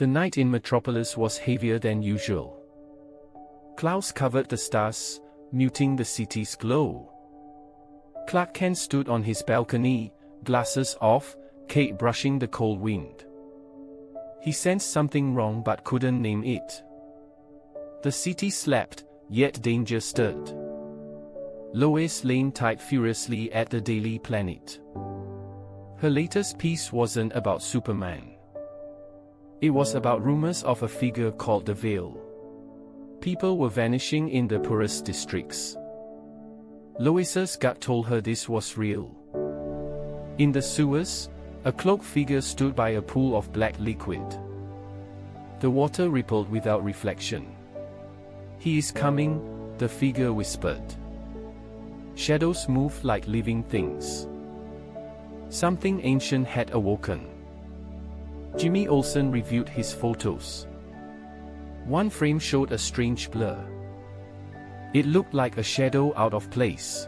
The night in Metropolis was heavier than usual. Clouds covered the stars, muting the city's glow. Clark Kent stood on his balcony, glasses off, cape brushing the cold wind. He sensed something wrong but couldn't name it. The city slept, yet danger stirred. Lois Lane tied furiously at the Daily Planet. Her latest piece wasn't about Superman. It was about rumors of a figure called the Veil. People were vanishing in the poorest districts. Lois's gut told her this was real. In the sewers, a cloaked figure stood by a pool of black liquid. The water rippled without reflection. "He is coming," the figure whispered. Shadows moved like living things. Something ancient had awoken. Jimmy Olsen reviewed his photos. One frame showed a strange blur. It looked like a shadow out of place.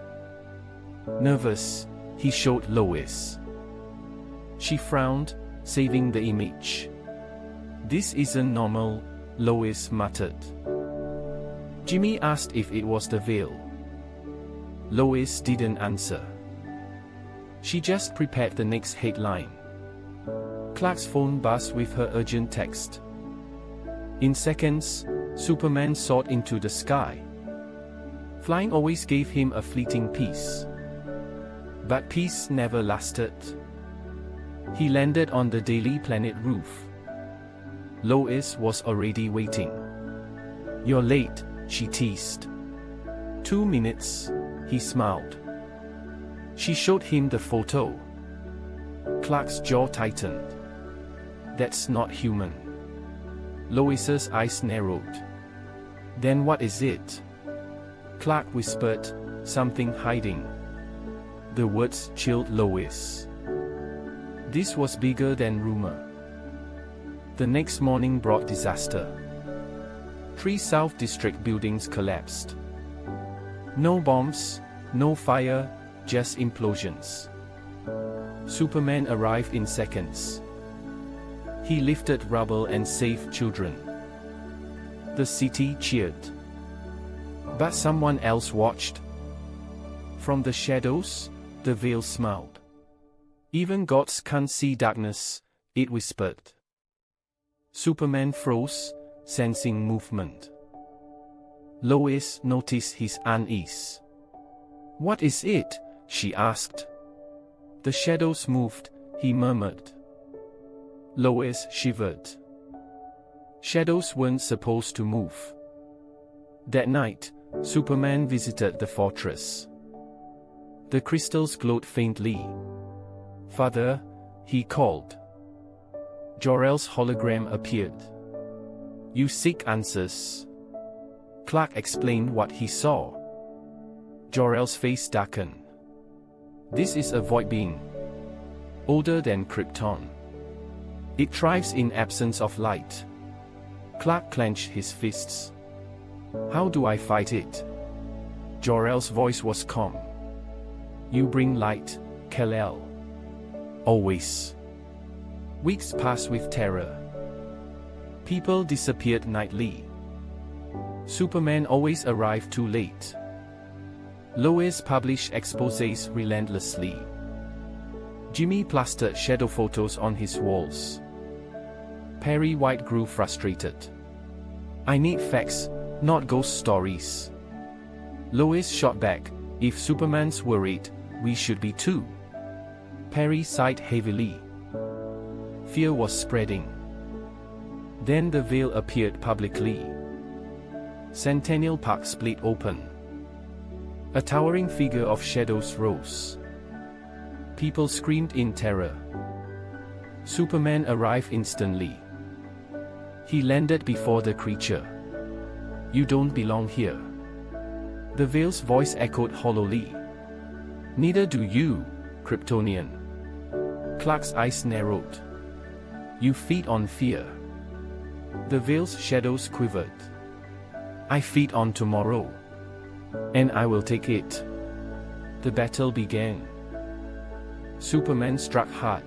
Nervous, he showed Lois. She frowned, saving the image. "This isn't normal," Lois muttered. Jimmy asked if it was the Veil. Lois didn't answer. She just prepared the next headline. Clark's phone buzzed with her urgent text. In seconds, Superman soared into the sky. Flying always gave him a fleeting peace. But peace never lasted. He landed on the Daily Planet roof. Lois was already waiting. "You're late," she teased. 2 minutes, he smiled. She showed him the photo. Clark's jaw tightened. "That's not human." Lois's eyes narrowed. "Then what is it?" Clark whispered, "Something hiding." The words chilled Lois. This was bigger than rumor. The next morning brought disaster. 3 South District buildings collapsed. No bombs, no fire, just implosions. Superman arrived in seconds. He lifted rubble and saved children. The city cheered. But someone else watched. From the shadows, the Veil smiled. "Even gods can't see darkness," it whispered. Superman froze, sensing movement. Lois noticed his unease. "What is it?" she asked. "The shadows moved," he murmured. Lois shivered. Shadows weren't supposed to move. That night, Superman visited the fortress. The crystals glowed faintly. "Father," he called. Jor-El's hologram appeared. "You seek answers." Clark explained what he saw. Jor-El's face darkened. "This is a void being. Older than Krypton. It thrives in absence of light." Clark clenched his fists. "How do I fight it?" Jor-El's voice was calm. "You bring light, Kal-El. Always." Weeks passed with terror. People disappeared nightly. Superman always arrived too late. Lois published exposés relentlessly. Jimmy plastered shadow photos on his walls. Perry White grew frustrated. "I need facts, not ghost stories." Lois shot back, "If Superman's worried, we should be too." Perry sighed heavily. Fear was spreading. Then the Veil appeared publicly. Centennial Park split open. A towering figure of shadows rose. People screamed in terror. Superman arrived instantly. He landed before the creature. "You don't belong here." The Veil's voice echoed hollowly. "Neither do you, Kryptonian." Clark's eyes narrowed. "You feed on fear." The Veil's shadows quivered. "I feed on tomorrow. And I will take it." The battle began. Superman struck hard.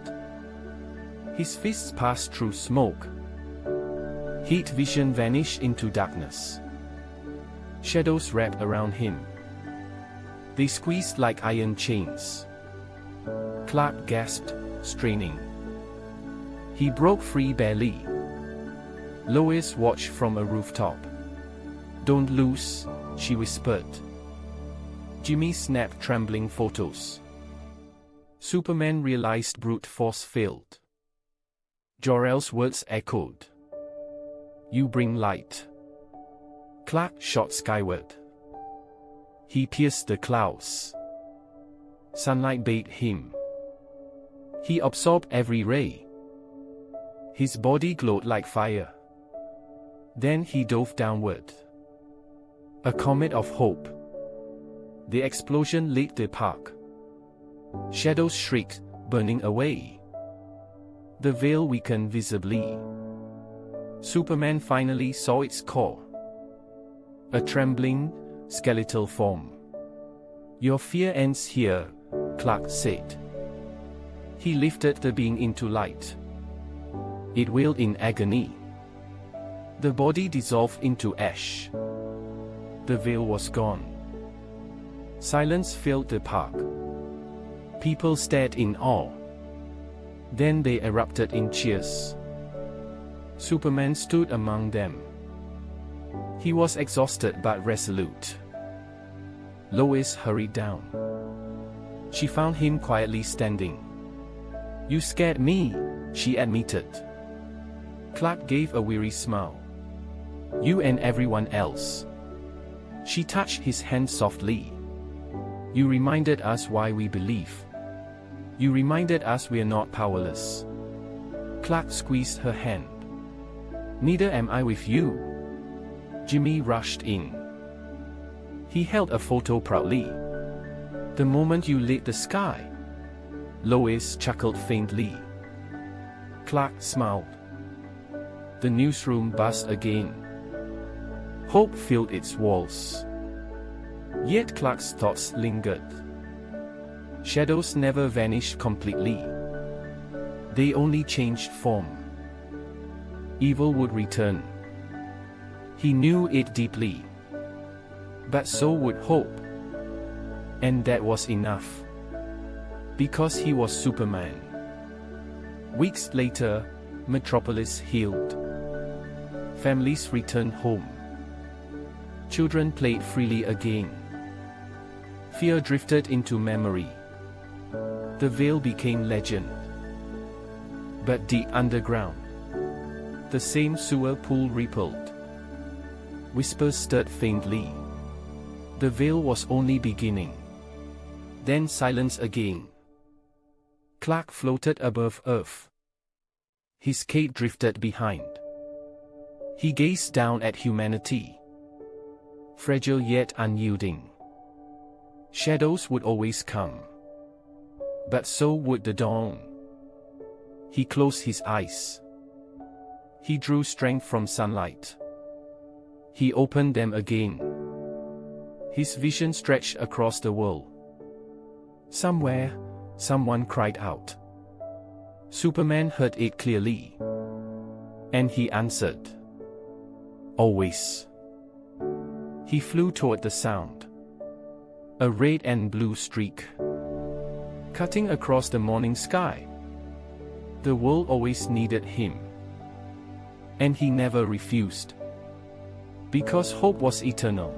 His fists passed through smoke. Heat vision vanished into darkness. Shadows wrapped around him. They squeezed like iron chains. Clark gasped, straining. He broke free barely. Lois watched from a rooftop. "Don't lose," she whispered. Jimmy snapped trembling photos. Superman realized brute force failed. Jor-El's words echoed. "You bring light." Clark shot skyward. He pierced the clouds. Sunlight bathed him. He absorbed every ray. His body glowed like fire. Then he dove downward. A comet of hope. The explosion lit the park. Shadows shrieked, burning away. The veil weakened visibly. Superman finally saw its core. A trembling, skeletal form. "Your fear ends here," Clark said. He lifted the being into light. It wailed in agony. The body dissolved into ash. The veil was gone. Silence filled the park. People stared in awe. Then they erupted in cheers. Superman stood among them. He was exhausted but resolute. Lois hurried down. She found him quietly standing. "You scared me," she admitted. Clark gave a weary smile. "You and everyone else." She touched his hand softly. "You reminded us why we believe. You reminded us we're not powerless." Clark squeezed her hand. "Neither am I with you." Jimmy rushed in. He held a photo proudly. "The moment you lit the sky." Lois chuckled faintly. Clark smiled. The newsroom buzzed again. Hope filled its walls. Yet Clark's thoughts lingered. Shadows never vanished completely. They only changed form. Evil would return. He knew it deeply. But so would hope. And that was enough. Because he was Superman. Weeks later, Metropolis healed. Families returned home. Children played freely again. Fear drifted into memory. The veil became legend. But deep underground, the same sewer pool rippled. Whispers stirred faintly. The veil was only beginning. Then silence again. Clark floated above Earth. His cape drifted behind. He gazed down at humanity. Fragile yet unyielding. Shadows would always come. But so would the dawn. He closed his eyes. He drew strength from sunlight. He opened them again. His vision stretched across the world. Somewhere, someone cried out. Superman heard it clearly. And he answered. Always. He flew toward the sound. A red and blue streak. Cutting across the morning sky. The world always needed him. And he never refused. Because hope was eternal.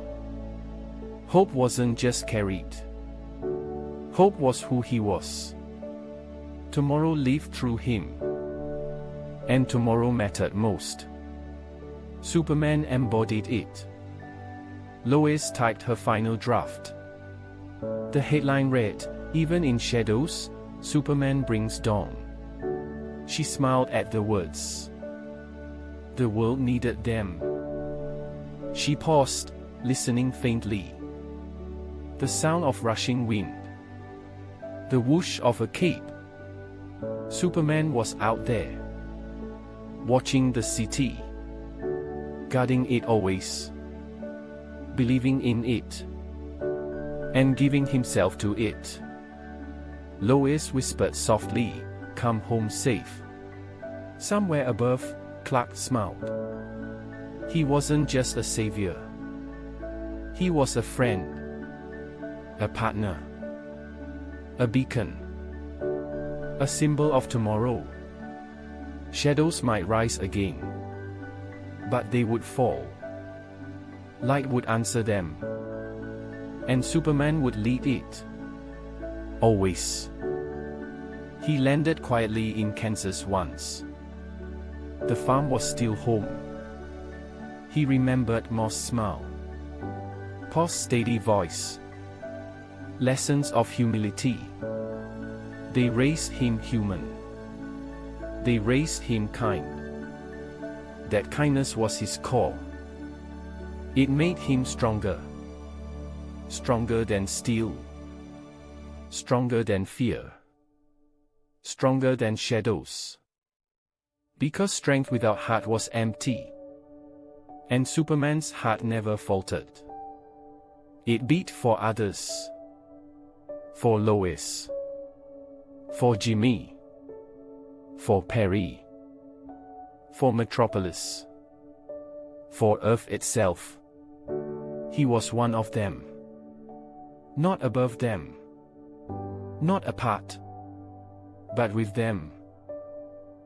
Hope wasn't just carried. Hope was who he was. Tomorrow lived through him. And tomorrow mattered most. Superman embodied it. Lois typed her final draft. The headline read, "Even in shadows, Superman brings dawn." She smiled at the words. The world needed them. She paused, listening faintly. The sound of rushing wind. The whoosh of a cape. Superman was out there. Watching the city. Guarding it always. Believing in it. And giving himself to it. Lois whispered softly, "Come home safe." Somewhere above, Clark smiled. He wasn't just a savior. He was a friend, a partner, a beacon, a symbol of tomorrow. Shadows might rise again, but they would fall. Light would answer them, and Superman would lead it. Always. He landed quietly in Kansas once. The farm was still home. He remembered Ma's smile, Pa's steady voice. Lessons of humility. They raised him human. They raised him kind. That kindness was his core. It made him stronger. Stronger than steel. Stronger than fear. Stronger than shadows. Because strength without heart was empty. And Superman's heart never faltered. It beat for others. For Lois. For Jimmy. For Perry. For Metropolis. For Earth itself. He was one of them. Not above them. Not apart. But with them.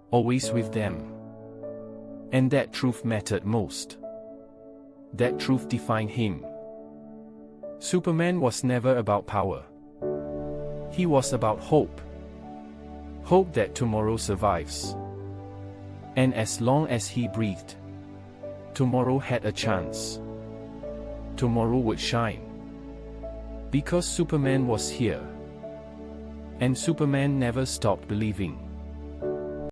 Always with them. And that truth mattered most. That truth defined him. Superman was never about power. He was about hope. Hope that tomorrow survives. And as long as he breathed, tomorrow had a chance. Tomorrow would shine. Because Superman was here. And Superman never stopped believing.